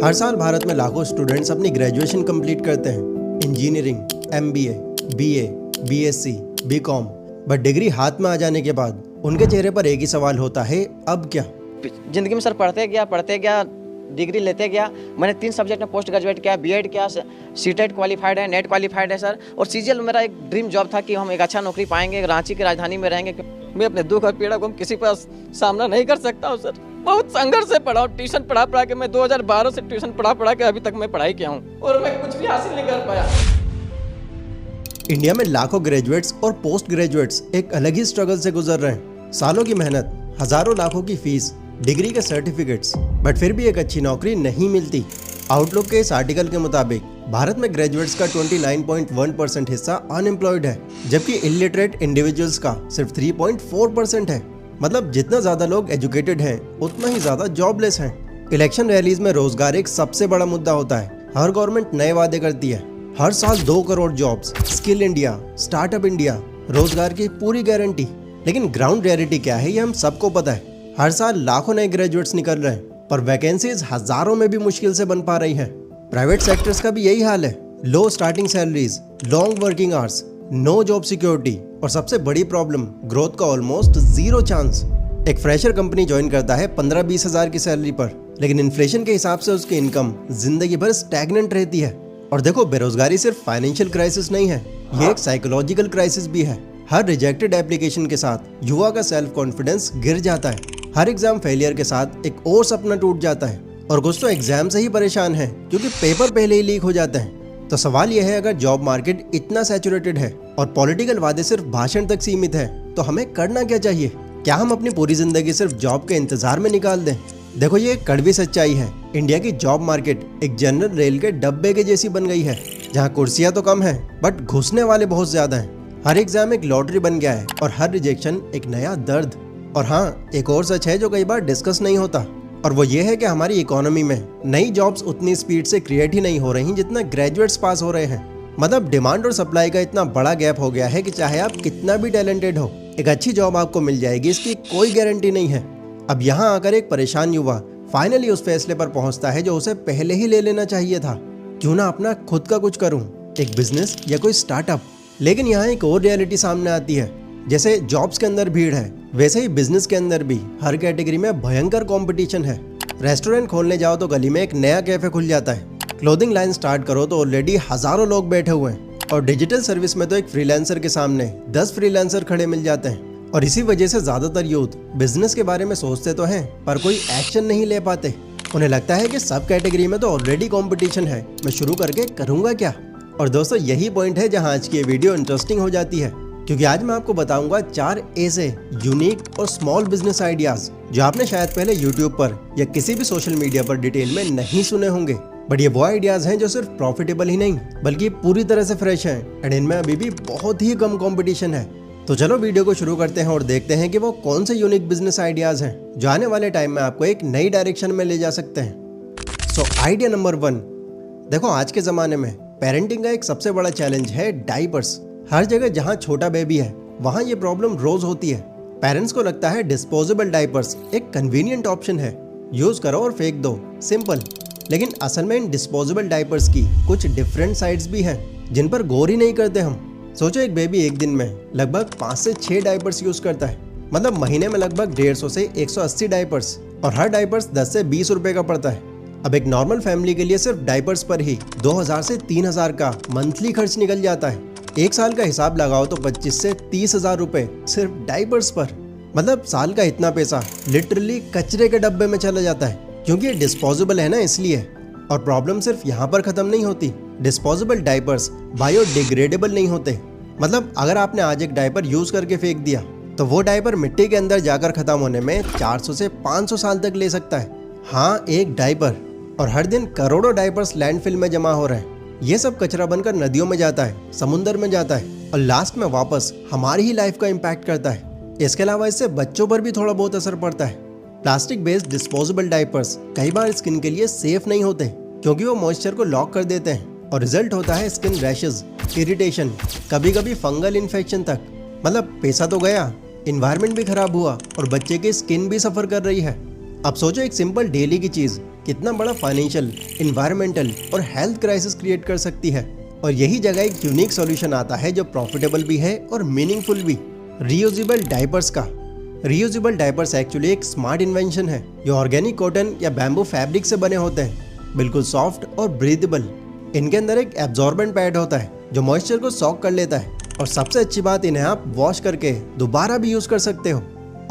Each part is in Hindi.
हर साल भारत में लाखों स्टूडेंट्स अपनी ग्रेजुएशन कंप्लीट करते हैं। Engineering, MBA, BA, BSc, BCom. But degree हाथ में आ जाने के बाद उनके चेहरे पर एक ही सवाल होता है, अब क्या? जिंदगी में सर पढ़ते गया, डिग्री लेते गया। मैंने 3 सब्जेक्ट में पोस्ट ग्रेजुएट किया, बीएड किया, सीटेट क्वालिफाइड है, नेट क्वालिफाइड है सर। और सीजीएल मेरा एक ड्रीम जॉब था कि हम एक अच्छा नौकरी पाएंगे, रांची की राजधानी में रहेंगे। मैं अपने दुख और पीड़ा को किसी पर सामना नहीं कर सकता हूँ सर। बहुत संघर्ष से पढ़ा हूँ, ट्यूशन पढ़ा के मैं 2012 से ट्यूशन पढ़ा के अभी तक मैं पढ़ाई किया हूँ और मैं कुछ भी हासिल नहीं कर पाया। इंडिया में लाखों ग्रेजुएट्स और पोस्ट ग्रेजुएट्स एक अलग ही स्ट्रगल से गुजर रहे हैं। सालों की मेहनत, हजारों लाखों की फीस, डिग्री के सर्टिफिकेट्स, बट फिर भी एक अच्छी नौकरी नहीं मिलती। आउटलुक के इस आर्टिकल के मुताबिक भारत में ग्रेजुएट्स का 29.1% हिस्सा अनएम्प्लॉयड है, जबकि इलिटरेट इंडिविजुअल्स का सिर्फ 3.4% है। मतलब जितना ज्यादा लोग एजुकेटेड हैं, उतना ही ज्यादा जॉबलेस हैं। इलेक्शन रैलीज में रोजगार एक सबसे बड़ा मुद्दा होता है। हर गवर्नमेंट नए वादे करती है, हर साल 2 crore jobs, skill India, startup India, रोजगार की पूरी गारंटी। लेकिन ग्राउंड रियलिटी क्या है, ये हम सबको पता है। हर साल लाखों नए ग्रेजुएट्स निकल रहे हैं, पर वैकेंसीज हजारों में भी मुश्किल से बन पा रही हैं। प्राइवेट सेक्टर्स का भी यही हाल है। Low starting salaries, long working hours, no job security और सबसे बड़ी प्रॉब्लम, ग्रोथ का ऑलमोस्ट 0 चांस। एक फ्रेशर कंपनी ज्वाइन करता है 15-20 हजार की सैलरी पर, लेकिन इन्फ्लेशन के हिसाब से उसकी इनकम जिंदगी भर स्टैग्नेंट रहती है। और देखो, बेरोजगारी सिर्फ फाइनेंशियल क्राइसिस नहीं है, ये एक साइकोलॉजिकल क्राइसिस भी है। हर रिजेक्टेड एप्लीकेशन के साथ युवा का सेल्फ कॉन्फिडेंस गिर जाता है। हर एग्जाम फेलियर के साथ एक और सपना टूट जाता है। और कुछ तो एग्जाम से ही परेशान है क्योंकि पेपर पहले ही लीक हो जाते हैं। तो सवाल यह है, अगर जॉब मार्केट इतना सैचुरेटेड है और पॉलिटिकल वादे सिर्फ भाषण तक सीमित है, तो हमें करना क्या चाहिए? क्या हम अपनी पूरी जिंदगी सिर्फ जॉब के इंतजार में निकाल दें? देखो, ये एक कड़वी सच्चाई है। इंडिया की जॉब मार्केट एक जनरल रेल के डब्बे के जैसी बन गई है, जहाँ कुर्सियां तो कम है बट घुसने वाले बहुत ज्यादा हैं। हर एग्जाम एक लॉटरी बन गया है और हर रिजेक्शन एक नया दर्द। और हाँ, एक और सच है जो कई बार डिस्कस नहीं होता, और वो ये है कि हमारी इकोनॉमी में नई जॉब्स उतनी स्पीड से क्रिएट ही नहीं हो रही जितना ग्रेजुएट्स पास हो रहे हैं। मतलब डिमांड और सप्लाई का इतना बड़ा गैप हो गया है कि चाहे आप कितना भी टैलेंटेड हो, एक अच्छी जॉब आपको मिल जाएगी इसकी कोई गारंटी नहीं है। अब यहाँ आकर एक परेशान युवा फाइनली उस फैसले पर पहुंचता है जो उसे पहले ही ले लेना चाहिए था। क्यों ना अपना खुद का कुछ करूं, एक बिजनेस या कोई स्टार्टअप। लेकिन यहाँ एक और रियलिटी सामने आती है। जैसे जॉब्स के अंदर भीड़ है, वैसे ही बिजनेस के अंदर भी हर कैटेगरी में भयंकर कंपटीशन है। रेस्टोरेंट खोलने जाओ तो गली में एक नया कैफे खुल जाता है। क्लोथिंग लाइन स्टार्ट करो तो ऑलरेडी हजारों लोग बैठे हुए हैं। और डिजिटल सर्विस में तो एक फ्रीलांसर के सामने 10 फ्रीलांसर खड़े मिल जाते हैं। और इसी वजह से ज्यादातर यूथ बिजनेस के बारे में सोचते तो हैं, पर कोई एक्शन नहीं ले पाते। उन्हें लगता है कि सब कैटेगरी में तो ऑलरेडी कॉम्पिटिशन है, मैं शुरू करके करूंगा क्या? और दोस्तों, यही पॉइंट है जहां आज की ये वीडियो इंटरेस्टिंग हो जाती है, क्योंकि आज मैं आपको बताऊंगा 4 ऐसे यूनिक और स्मॉल बिजनेस आइडियाज जो आपने शायद पहले यूट्यूब पर या किसी भी सोशल मीडिया पर डिटेल में नहीं सुने होंगे। बट ये वो आइडियाज हैं जो सिर्फ प्रॉफिटेबल ही नहीं बल्कि पूरी तरह से फ्रेश हैं, एंड इनमें अभी भी बहुत ही कम कंपटीशन है। तो चलो वीडियो को शुरू करते हैं और देखते हैं कि वो कौन से यूनिक बिजनेस आइडियाज हैं जो आने वाले टाइम में आपको एक नई डायरेक्शन में ले जा सकते हैं। सो आइडिया नंबर 1, देखो, आज के जमाने में पेरेंटिंग का एक सबसे बड़ा चैलेंज है डाइपर्स। हर जगह जहाँ छोटा बेबी है वहाँ ये प्रॉब्लम रोज होती है। पेरेंट्स को लगता है डिस्पोजेबल डाइपर्स एक कन्वीनियंट ऑप्शन है, यूज करो और फेंक दो, सिंपल। लेकिन असल में इन डिस्पोजेबल डाइपर्स की कुछ डिफरेंट साइड्स भी हैं जिन पर गौर ही नहीं करते हम। सोचो, एक बेबी एक दिन में लगभग 5 से 6 डाइपर्स यूज करता है। मतलब महीने में लगभग 150 से 180 डाइपर्स, और हर डाइपर्स 10 से 20 रुपए का पड़ता है। अब एक नॉर्मल फैमिली के लिए सिर्फ डाइपर्स पर ही 2000 से 3000 का मंथली खर्च निकल जाता है। एक साल का हिसाब लगाओ तो 25 से 30 हजार रुपए सिर्फ डाइपर्स पर। मतलब साल का इतना पैसा लिटरली कचरे के डब्बे में चला जाता है, क्योंकि ये डिस्पोजेबल है ना, इसलिए। और प्रॉब्लम सिर्फ यहाँ पर खत्म नहीं होती। डिस्पोजेबल डाइपर्स बायोडिग्रेडेबल नहीं होते। मतलब अगर आपने आज एक डाइपर यूज करके फेंक दिया तो वो डाइपर मिट्टी के अंदर जाकर खत्म होने में 400 से 500 साल तक ले सकता है। हाँ, एक डाइपर। और हर दिन करोड़ों डाइपर्स लैंडफिल में जमा हो रहे हैं। ये सब कचरा बनकर नदियों में जाता है, समुंदर में जाता है और लास्ट में वापस हमारी ही लाइफ का इम्पैक्ट करता है। इसके अलावा इससे बच्चों पर भी थोड़ा बहुत असर पड़ता है। प्लास्टिक बेस्ड डिस्पोजेबल डाइपर्स कई बार स्किन के लिए सेफ नहीं होते, क्योंकि वो मॉइस्चर को लॉक कर देते हैं और रिजल्ट होता है स्किन रैशेज, इरिटेशन, कभी कभी फंगल इन्फेक्शन तक। मतलब पैसा तो गया, इन्वायरमेंट भी खराब हुआ और बच्चे की स्किन भी सफर कर रही है। अब सोचो एक सिंपल डेली की चीज कितना बड़ा फाइनेंशियल, इन्वायरमेंटल और हेल्थ क्राइसिस क्रिएट कर सकती है। और यही जगह एक यूनिक सॉल्यूशन आता है जो प्रॉफिटेबल भी है और मीनिंगफुल भी, रीयूजेबल डायपर्स का। रीयूजेबल डायपर्स एक्चुअली एक स्मार्ट इन्वेंशन है जो ऑर्गेनिक कॉटन या बैम्बू फैब्रिक से बने होते हैं, बिल्कुल सॉफ्ट और ब्रीदेबल। इनके अंदर एक एब्जॉर्बेंट पैड होता है जो मॉइस्चर को सॉक कर लेता है, और सबसे अच्छी बात इन्हें आप वॉश करके दोबारा भी यूज कर सकते हो।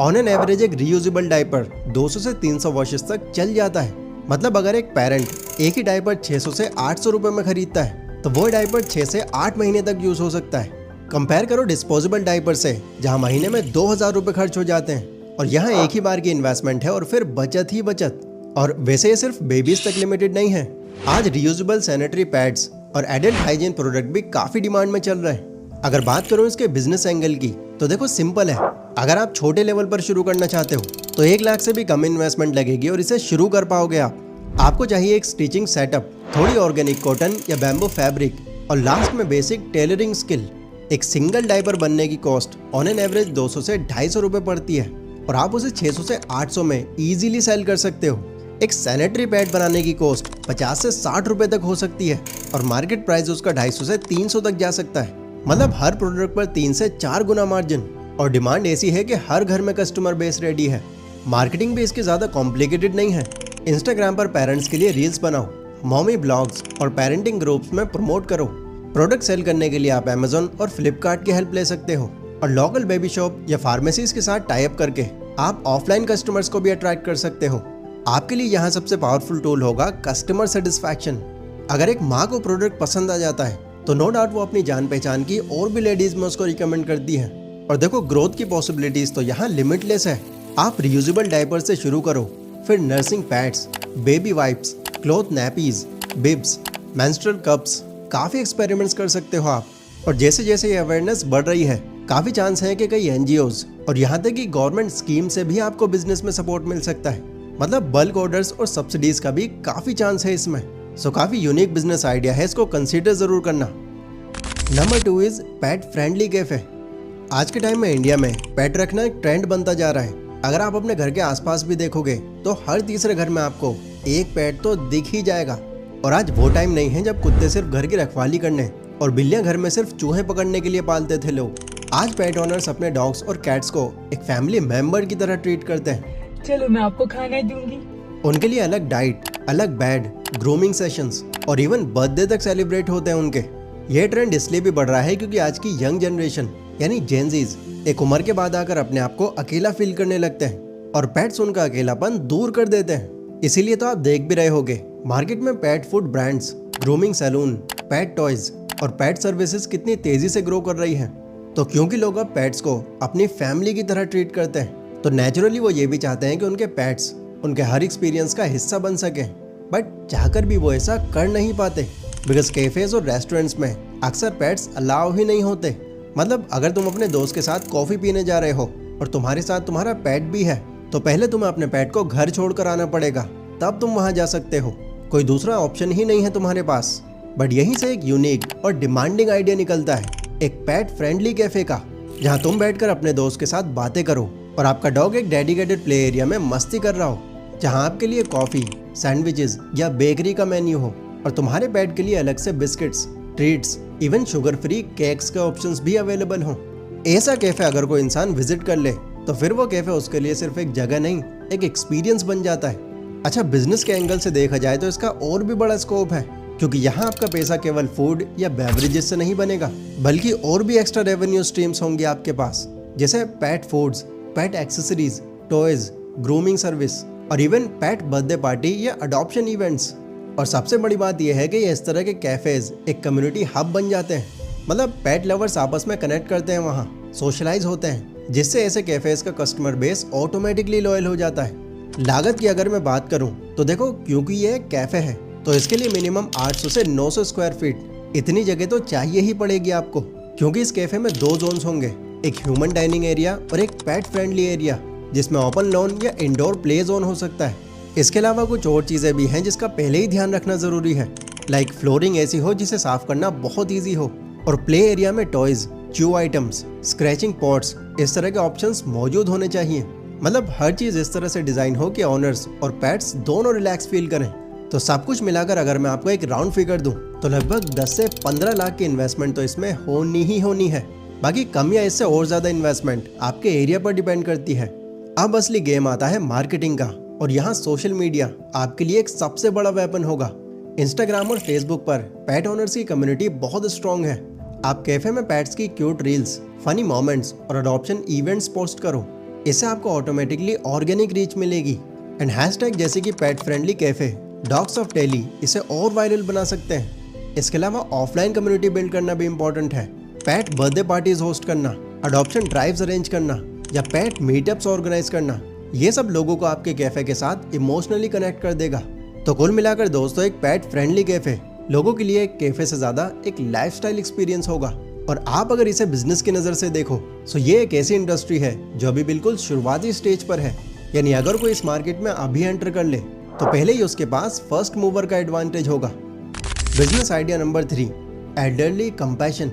ऑन एन एवरेज एक रीयूजेबल डायपर 200 से 300 वॉशेस तक चल जाता है। मतलब अगर एक पेरेंट एक ही डायपर 600 से 800 रुपए में खरीदता है तो वो डायपर 6 से 8 महीने तक यूज हो सकता है। कंपेयर करो डिस्पोजेबल डायपर से, जहां महीने में 2000 रुपए खर्च हो जाते हैं, और यहाँ एक ही बार की इन्वेस्टमेंट है और फिर बचत ही बचत। और वैसे ये सिर्फ बेबीज तक लिमिटेड नहीं है। आज रीयूजेबल सैनिटरी पैड्स और एडल्ट हाइजीन प्रोडक्ट भी काफी डिमांड में चल रहे हैं। अगर बात करो इसके बिजनेस एंगल की तो देखो सिंपल है। अगर आप छोटे लेवल पर शुरू करना चाहते हो तो 1 लाख से भी कम इन्वेस्टमेंट लगेगी और इसे शुरू कर पाओगे आप। आपको चाहिए एक स्टिचिंग सेटअप, थोड़ी ऑर्गेनिक कॉटन या बैम्बू फैब्रिक, और लास्ट में बेसिक टेलरिंग स्किल। एक सिंगल डायपर बनने की कॉस्ट ऑन एन एवरेज 200 से 250 रुपए पड़ती है, और आप उसे 600 से 800 में इजीली सेल कर सकते हो। एक सैनिटरी पैड बनाने की कॉस्ट 50 से 60 रुपए तक हो सकती है, और मार्केट प्राइस उसका 250 से 300 तक जा सकता है। मतलब हर प्रोडक्ट पर 3 से 4 गुना मार्जिन, और डिमांड ऐसी है कि हर घर में कस्टमर बेस रेडी है। मार्केटिंग भी इसकी ज्यादा कॉम्प्लिकेटेड नहीं है। इंस्टाग्राम पर पेरेंट्स के लिए रील्स बनाओ, मॉमी ब्लॉग्स और पेरेंटिंग ग्रुप्स में प्रमोट करो। प्रोडक्ट सेल करने के लिए आप अमेजोन और फ्लिपकार्ट की हेल्प ले सकते हो, और लोकल बेबी शॉप या फार्मेसीज के साथ टाई अप करके आप ऑफलाइन कस्टमर्स को भी अट्रैक्ट कर सकते हो। आपके लिए यहाँ सबसे पावरफुल टूल होगा कस्टमर सेटिस्फैक्शन। अगर एक माँ को प्रोडक्ट पसंद आ जाता है तो नो डाउट वो अपनी जान पहचान की और भी लेडीज में उसको रिकमेंड करती है। और देखो ग्रोथ की पॉसिबिलिटीज तो यहाँ लिमिटलेस है। आप रियूजेबल डायपर से शुरू करो, फिर nursing pads, baby wipes, cloth nappies, bibs, menstrual cups, काफी एक्सपेरिमेंट्स कर सकते हो आप। और जैसे जैसे ये अवेयरनेस बढ़ रही है, काफी चांस है कि कई एनजीओज और यहाँ तक कि गवर्नमेंट स्कीम से भी आपको बिजनेस में सपोर्ट मिल सकता है। मतलब बल्क ऑर्डर्स और सब्सिडीज का भी काफी चांस है इसमें। सो काफी यूनिक बिजनेस आइडिया है, इसको कंसीडर जरूर करना। Number 2 is pet friendly cafe. आज के टाइम में इंडिया में पेट रखना एक ट्रेंड बनता जा रहा है। अगर आप अपने घर के आसपास भी देखोगे तो हर तीसरे घर में आपको एक पेट तो दिख ही जाएगा। और आज वो टाइम नहीं है जब कुत्ते सिर्फ घर की रखवाली करने और बिल्लियां घर में सिर्फ चूहे पकड़ने के लिए पालते थे लोग। आज पेट ओनर्स अपने डॉग्स और कैट्स को एक फैमिली मेंबर की तरह ट्रीट करते हैं। चलो मैं आपको खाना दूंगी। उनके लिए अलग डाइट, अलग बेड, ग्रूमिंग सेशंस और इवन बर्थडे तक सेलिब्रेट होते हैं उनके। ये ट्रेंड इसलिए भी बढ़ रहा है क्योंकि आज की यंग जनरेशन यानी जेनजीज एक उम्र के बाद आकर अपने आप को अकेला फील करने लगते हैं, और पेट्स उनका अकेलापन दूर कर देते हैं। इसीलिए तो आप देख भी रहे होगे मार्केट में pet food brands, grooming salon, pet toys और पेट सर्विसेज कितनी तेजी से ग्रो कर रही हैं। तो क्योंकि लोग अब पेट्स को अपनी फैमिली की तरह ट्रीट करते हैं, तो नेचुरली वो ये भी चाहते हैं कि उनके पेट्स उनके हर एक्सपीरियंस का हिस्सा बन सके। बट चाहकर भी वो ऐसा कर नहीं पाते, बिकॉज कैफेज और रेस्टोरेंट्स में अक्सर पेट्स अलाउ ही नहीं होते। मतलब अगर तुम अपने दोस्त के साथ कॉफी पीने जा रहे हो और तुम्हारे साथ तुम्हारा पेट भी है, तो पहले तुम्हें अपने पेट को घर छोड़कर आना पड़ेगा, तब तुम वहां जा सकते हो। कोई दूसरा ऑप्शन ही नहीं है तुम्हारे पास। बट यहीं से एक यूनिक और डिमांडिंग आइडिया निकलता है, एक पेट फ्रेंडली कैफे का, जहां तुम बैठकर अपने दोस्त के साथ बातें करो और आपका डॉग एक डेडिकेटेड प्ले एरिया में मस्ती कर रहा हो, जहां आपके लिए कॉफी, सैंडविचेस या बेकरी का मेन्यू हो, और तुम्हारे पेट के लिए अलग से biscuits, treats, even sugar free cakes के ऑप्शंस भी अवेलेबल हों। ऐसा कैफे अगर कोई इंसान विजिट कर ले तो फिर वो कैफे उसके लिए सिर्फ एक जगह नहीं, एक एक्सपीरियंस बन जाता है। अच्छा, बिजनेस के एंगल से देखा जाए तो इसका और भी बड़ा स्कोप है, क्योंकि यहाँ आपका पैसा केवल फूड या बेवरेजेस से नहीं बनेगा, बल्कि और भी एक्स्ट्रा रेवेन्यू स्ट्रीम्स होंगे आपके पास, जैसे पेट फूड्स, पेट एक्सेसरीज, टॉयज, ग्रूमिंग सर्विस और इवन पेट बर्थडे पार्टी या अडॉप्शन इवेंट्स। और सबसे बड़ी बात यह है कि इस तरह के कैफेज एक कम्युनिटी हब बन जाते हैं। मतलब पेट लवर्स आपस में कनेक्ट करते हैं, वहाँ सोशलाइज होते हैं, जिससे ऐसे कैफेज का कस्टमर बेस ऑटोमेटिकली लॉयल हो जाता है। लागत की अगर मैं बात करूं तो देखो, क्योंकि ये एक कैफे है तो इसके लिए मिनिमम 800 से 900 स्क्वायर फीट इतनी जगह तो चाहिए ही पड़ेगी आपको, क्योंकि इस कैफे में 2 जोन्स होंगे, एक ह्यूमन डाइनिंग एरिया और एक पेट फ्रेंडली एरिया, जिसमें ओपन लॉन या इंडोर प्ले जोन हो सकता है। इसके अलावा कुछ और चीजें भी हैं जिसका पहले ही ध्यान रखना जरूरी है, लाइक फ्लोरिंग ऐसी हो जिसे साफ करना बहुत ईजी हो, और प्ले एरिया में toys, chew items, scratching pots, इस तरह के ऑप्शंस मौजूद होने चाहिए। मतलब हर चीज़ इस तरह से डिज़ाइन हो कि ओनर्स और पेट्स दोनों रिलैक्स फील करें। तो सब कुछ मिलाकर अगर मैं आपको एक राउंड फिगर दूं तो लगभग 10 से 15 लाख की इन्वेस्टमेंट तो इसमें होनी ही होनी है। बाकी कम या इससे और ज़्यादा इन्वेस्टमेंट आपके एरिया पर डिपेंड करती है। अब असली गेम आता है मार्केटिंग का, और यहाँ सोशल मीडिया आपके लिए एक सबसे बड़ा वेपन होगा। इंस्टाग्राम और फेसबुक पर पेट ओनर्स की कम्युनिटी बहुत स्ट्रॉन्ग है। आप कैफे में पेट्स की क्यूट रील्स, फनी मोमेंट्स और अडॉप्शन इवेंट्स पोस्ट करो, इससे आपको ऑटोमेटिकली ऑर्गेनिक रीच मिलेगी। एंड हैशटैग जैसे कि pet friendly cafe, dogs of daily इसे और वायरल बना सकते हैं। इसके अलावा ऑफलाइन कम्युनिटी बिल्ड करना भी इम्पोर्टेंट है। पेट बर्थडे पार्टीज होस्ट करना, अडॉप्शन ड्राइव्स अरेंज करना या पेट मीटअप्स ऑर्गेनाइज करना, ये सब लोगों को आपके कैफे के साथ इमोशनली कनेक्ट कर देगा। तो कुल मिलाकर दोस्तों, एक पेट फ्रेंडली कैफे लोगों के लिए एक कैफे से ज्यादा एक लाइफस्टाइल एक्सपीरियंस होगा। और आप अगर इसे बिजनेस की नजर से देखो तो ये एक ऐसी इंडस्ट्री है जो अभी बिल्कुल शुरुआती स्टेज पर है। यानी अगर कोई इस मार्केट में अभी एंटर कर ले तो पहले ही उसके पास फर्स्ट मूवर का एडवांटेज होगा। Business idea number 3, elderly compassion.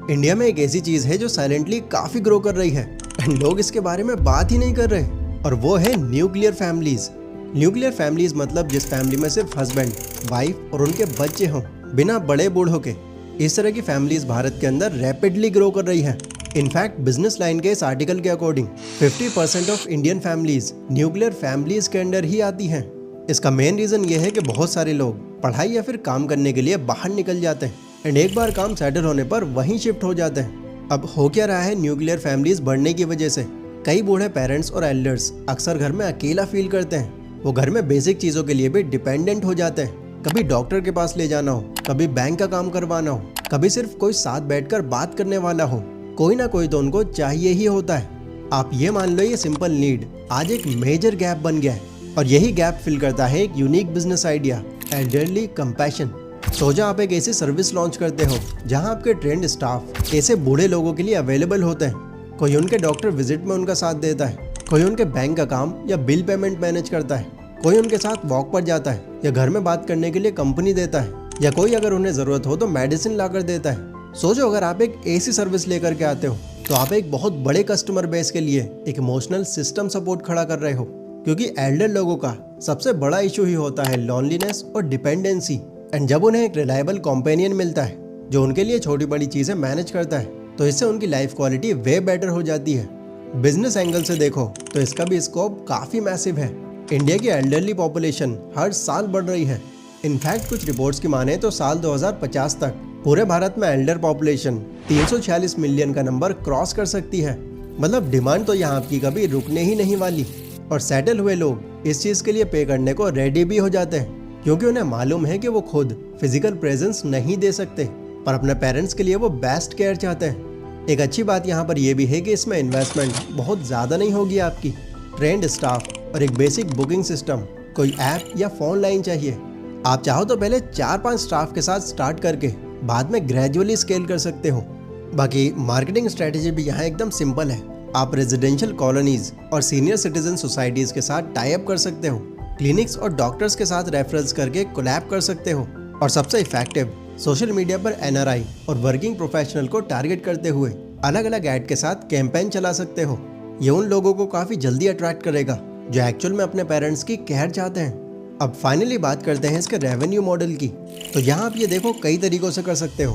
India में एक ऐसी चीज है जो साइलेंटली काफी ग्रो कर रही है एंड लोग इसके बारे में बात ही नहीं कर रहे, और वो है न्यूक्लियर फैमिलीज। न्यूक्लियर फैमिलीज मतलब जिस फैमिली में सिर्फ हस्बैंड, वाइफ और उनके बच्चे हों, बिना बड़े बूढ़ों के। इस तरह की फैमिलीज भारत के अंदर रैपिडली ग्रो कर रही है। इनफैक्ट बिजनेस लाइन के इस आर्टिकल के according 50% of Indian families nuclear families के अंडर ही आती हैं। इसका मेन रीजन ये है कि बहुत सारे लोग पढ़ाई या फिर काम करने के लिए बाहर निकल जाते हैं एंड एक बार काम सेटल होने पर वहीं शिफ्ट हो जाते हैं। अब हो क्या रहा है, न्यूक्लियर फैमिलीज बढ़ने की वजह से कई बूढ़े पेरेंट्स और एल्डर्स अक्सर घर में अकेला फील करते हैं। वो घर में बेसिक चीज़ों के लिए भी डिपेंडेंट हो जाते हैं। कभी डॉक्टर के पास ले जाना हो, कभी बैंक का काम करवाना हो, कभी सिर्फ कोई साथ बैठकर बात करने वाला हो, कोई ना कोई तो उनको चाहिए ही होता है। आप ये मान लो, ये सिंपल नीड आज एक मेजर गैप बन गया है, और यही गैप फिल करता है एक unique business idea, elderly compassion. सोचा आप एक ऐसी सर्विस लॉन्च करते हो जहां आपके ट्रेंड स्टाफ ऐसे बूढ़े लोगों के लिए अवेलेबल होते हैं। कोई उनके डॉक्टर विजिट में उनका साथ देता है, कोई उनके बैंक का काम या बिल पेमेंट मैनेज करता है, कोई उनके साथ वॉक पर जाता है या घर में बात करने के लिए कंपनी देता है, या कोई अगर उन्हें जरूरत हो तो मेडिसिन ला कर देता है। सोचो अगर आप एक ऐसी सर्विस लेकर के आते हो तो आप एक बहुत बड़े कस्टमर बेस के लिए एक इमोशनल सिस्टम सपोर्ट खड़ा कर रहे हो, क्योंकि एल्डर लोगों का सबसे बड़ा इशू ही होता है लॉनलीनेस और डिपेंडेंसी। एंड जब उन्हें एक रिलायबल कॉम्पेनियन मिलता है जो उनके लिए छोटी बड़ी चीजें मैनेज करता है, तो इससे उनकी लाइफ क्वालिटी वे बेटर हो जाती है। बिजनेस एंगल से देखो तो इसका भी स्कोप काफी मैसिव है। इंडिया की एल्डरली पॉपुलेशन हर साल बढ़ रही है। इनफैक्ट कुछ रिपोर्ट्स की माने तो साल 2050 तक पूरे भारत में एल्डर पॉपुलेशन 346 मिलियन का नंबर क्रॉस कर सकती है। मतलब डिमांड तो यहाँ आपकी कभी रुकने ही नहीं वाली, और सेटल हुए लोग इस चीज के लिए पे करने को रेडी भी हो जाते हैं, क्योंकि उन्हें मालूम है कि वो खुद फिजिकल प्रेजेंस नहीं दे सकते, पर अपने पेरेंट्स के लिए वो बेस्ट केयर चाहते हैं। एक अच्छी बात यहाँ पर यह भी है कि इसमें इन्वेस्टमेंट बहुत ज़्यादा नहीं होगी आपकी। ट्रेंड स्टाफ और एक बेसिक बुकिंग सिस्टम, कोई ऐप या फोन लाइन चाहिए। आप चाहो तो पहले 4-5 स्टाफ के साथ स्टार्ट करके बाद में ग्रेजुअली स्केल कर सकते हो। बाकी मार्केटिंग स्ट्रेटेजी भी यहाँ एकदम सिंपल है। आप रेजिडेंशियल कॉलोनीज और सीनियर सिटीजन सोसाइटीज के साथ टाई अप कर सकते हो, क्लिनिक्स और डॉक्टर्स के साथ रेफरल्स करके कोलैब कर सकते हो, और सबसे इफेक्टिव सोशल मीडिया पर एनआरआई और वर्किंग प्रोफेशनल को टारगेट करते हुए अलग अलग ऐड के साथ कैंपेन चला सकते हो। ये उन लोगों को काफी जल्दी अट्रैक्ट करेगा जो एक्चुअल में अपने पेरेंट्स की केयर चाहते हैं। अब फाइनली बात करते हैं इसके रेवेन्यू मॉडल की। तो यहाँ आप ये देखो कई तरीकों से कर सकते हो।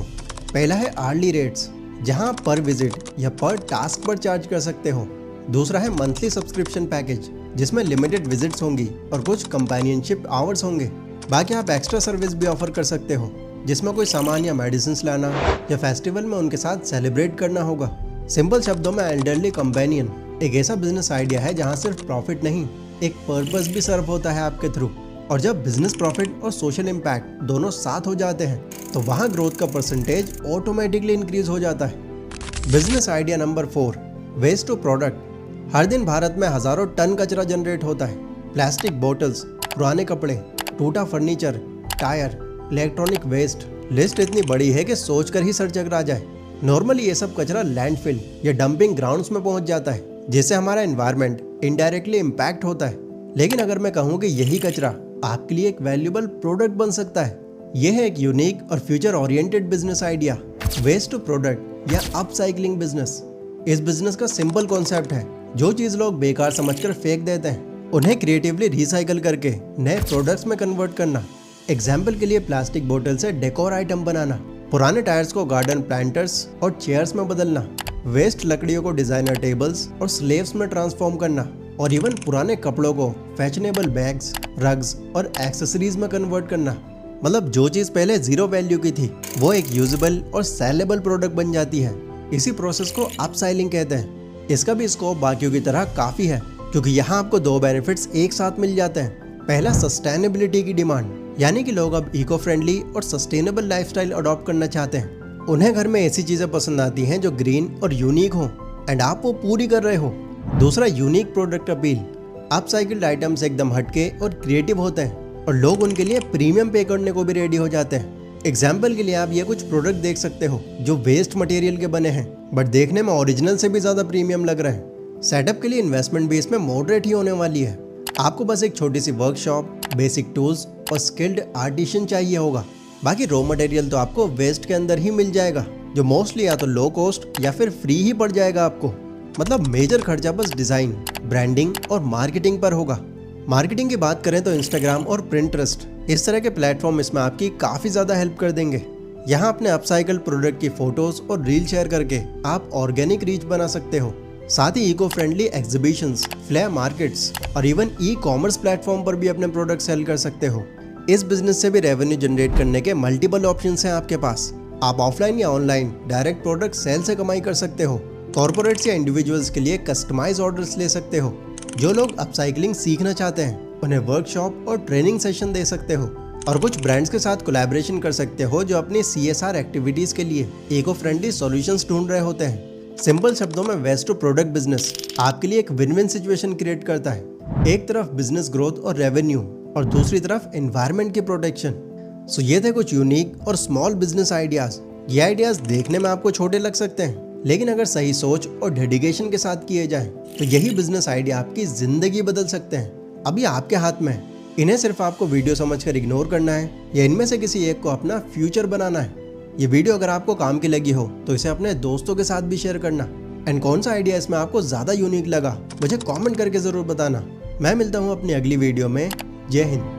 पहला है आर्ली रेट्स, जहाँ पर विजिट या पर टास्क पर चार्ज कर सकते हो। दूसरा है मंथली सब्सक्रिप्शन पैकेज, जिसमें लिमिटेड विजिट्स होंगी और कुछ कंपेनियनशिप आवर्स होंगे। बाकी आप एक्स्ट्रा सर्विस भी ऑफर कर सकते हो, जिसमें कोई सामान या मेडिसिन लाना या फेस्टिवल में उनके साथ सेलिब्रेट करना होगा। सिंपल शब्दों में एल्डरली कंपेनियन एक ऐसा बिजनेस आइडिया है जहां सिर्फ प्रॉफिट नहीं, एक पर्पस भी सर्व होता है आपके थ्रू। और जब बिजनेस प्रॉफिट और सोशल इम्पैक्ट दोनों साथ हो जाते हैं तो वहां ग्रोथ का परसेंटेज ऑटोमेटिकली इंक्रीज हो जाता है। Business idea number 4, waste to product. हर दिन भारत में हजारों टन कचरा जनरेट होता है। प्लास्टिक बोतल्स, पुराने कपड़े, टूटा furniture, tyre, electronic waste. List इतनी बड़ी है कि सोचकर ही सर चकरा जाए। नॉर्मली ये सब कचरा लैंडफिल या डंपिंग ग्राउंड्स में पहुंच जाता है, जिससे हमारा एनवायरनमेंट इनडायरेक्टली इम्पैक्ट होता है। लेकिन अगर मैं कहूँ कि यही कचरा आपके लिए एक वैल्यूएबल प्रोडक्ट बन सकता है, यह है एक यूनिक और future oriented business idea, waste to product या अपसाइक्लिंग बिजनेस। इस बिजनेस का सिंपल कॉन्सेप्ट है जो चीज़ लोग बेकार समझकर फेंक देते हैं उन्हें क्रिएटिवली रिसाइकल करके नए प्रोडक्ट्स में कन्वर्ट करना। एग्जाम्पल के लिए प्लास्टिक बोतल से डेकोर आइटम बनाना, पुराने टायर्स को गार्डन प्लांटर्स और चेयर्स में बदलना, वेस्ट लकड़ियों को डिजाइनर टेबल्स और स्लेव्स में ट्रांसफॉर्म करना, और इवन पुराने कपड़ों को फैशनेबल बैग्स, रग्स और एक्सेसरीज में कन्वर्ट करना। मतलब जो चीज़ पहले जीरो वैल्यू की थी वो एक यूजेबल और सेलेबल प्रोडक्ट बन जाती है। इसी प्रोसेस को अपसाइलिंग कहते हैं। इसका भी स्कोप बाकियों की तरह काफ़ी है, क्योंकि यहाँ आपको दो बेनिफिट्स एक साथ मिल जाते हैं। पहला, सस्टेनेबिलिटी की डिमांड, यानी कि लोग अब इको फ्रेंडली और सस्टेनेबल लाइफस्टाइल अडॉप्ट करना चाहते हैं। उन्हें घर में ऐसी चीज़ें पसंद आती हैं जो ग्रीन और यूनिक हो, एंड आप वो पूरी कर रहे हो। दूसरा, यूनिक प्रोडक्ट अपील। अपसाइकिल्ड आइटम्स एकदम हटके और क्रिएटिव होते हैं और लोग उनके लिए प्रीमियम पे करने को भी रेडी हो जाते हैं। एग्जाम्पल के लिए आप ये कुछ प्रोडक्ट देख सकते हो जो वेस्ट मटेरियल के बने हैं बट देखने में ओरिजिनल से भी ज़्यादा प्रीमियम लग रहे हैं। सेटअप के लिए इन्वेस्टमेंट भी इसमें मॉडरेट ही होने वाली है। आपको बस एक छोटी सी वर्कशॉप, बेसिक टूल्स और स्किल्ड आर्टिशियन चाहिए होगा। बाकी रॉ मटेरियल तो आपको वेस्ट के अंदर ही मिल जाएगा, जो मोस्टली या तो लो कॉस्ट या फिर फ्री ही पड़ जाएगा आपको। मतलब मेजर खर्चा बस डिज़ाइन, ब्रांडिंग और मार्केटिंग पर होगा। मार्केटिंग की बात करें तो इंस्टाग्राम और पिंटरेस्ट इस तरह के प्लेटफॉर्म इसमें आपकी काफ़ी ज़्यादा हेल्प कर देंगे। यहाँ अपने अपसाइकल प्रोडक्ट की फोटोज और रील शेयर करके आप ऑर्गेनिक रीच बना सकते हो। साथ ही eco friendly exhibitions, flea markets और इवन ई कॉमर्स प्लेटफॉर्म पर भी अपने प्रोडक्ट सेल कर सकते हो। इस बिजनेस से भी रेवेन्यू जनरेट करने के मल्टीपल ऑप्शंस हैं आपके पास। आप ऑफलाइन या ऑनलाइन डायरेक्ट प्रोडक्ट सेल से कमाई कर सकते हो। कॉर्पोरेट्स या इंडिविजुअल्स के लिए कस्टमाइज ऑर्डर्स ले सकते हो। जो लोग अपसाइकलिंग सीखना चाहते हैं उन्हें वर्कशॉप और ट्रेनिंग सेशन दे सकते हो। और कुछ ब्रांड्स के साथ कोलैबोरेशन कर सकते हो जो अपनी CSR एक्टिविटीज़ के लिए इको फ्रेंडली सॉल्यूशंस ढूंढ रहे होते हैं। सिंपल शब्दों में वेस्ट टू प्रोडक्ट बिजनेस आपके लिए एक विन विन सिचुएशन क्रिएट करता है। एक तरफ बिजनेस ग्रोथ और रेवेन्यू और दूसरी तरफ एनवायरनमेंट की प्रोटेक्शन। सो ये थे कुछ यूनिक और स्मॉल बिजनेस आइडियाज़। ये आइडियाज़ देखने में आपको छोटे लग सकते हैं, लेकिन अगर सही सोच और डेडिकेशन के साथ किए जाएं तो यही बिजनेस आइडिया आपकी ज़िंदगी बदल सकते हैं। अभी आपके हाथ में है। इन्हें सिर्फ आपको वीडियो समझकर इग्नोर करना है या इनमें से किसी एक को अपना फ्यूचर बनाना है। ये वीडियो अगर आपको काम की लगी हो तो इसे अपने दोस्तों के साथ भी शेयर करना। एंड कौन सा आइडिया इसमें आपको ज़्यादा यूनिक लगा मुझे कमेंट करके ज़रूर बताना। मैं मिलता हूँ अपनी अगली वीडियो में। जय हिंद।